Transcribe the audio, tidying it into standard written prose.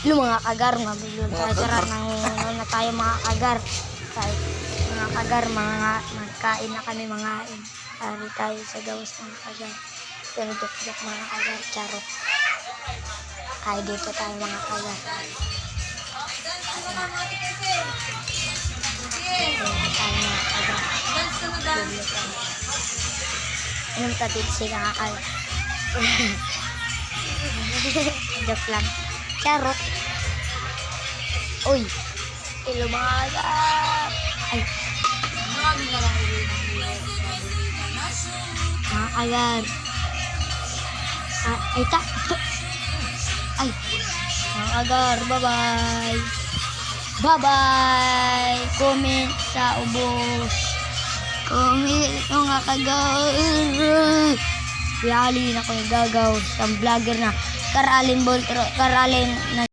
Yung mga kagar, mabiblog tayo tara nang na tayo mga kagar. Tayo, mga kagar, magkain na kami mga ari tayo sa gawas mga kagar. Pero joke mga kagar, charot. Ay dito tayo mga kagar. Anong tatid siya kakal? Joke lang. Charot. Uy. Hello mga kagar. Ay. Mga kagar. Ay ta. Ay. Mga kagar. Bye-bye. Bye-bye. Comment sa ubos. Comment mga kagar. Yali na ko yung gagaw. Sa vlogger na. Karalin na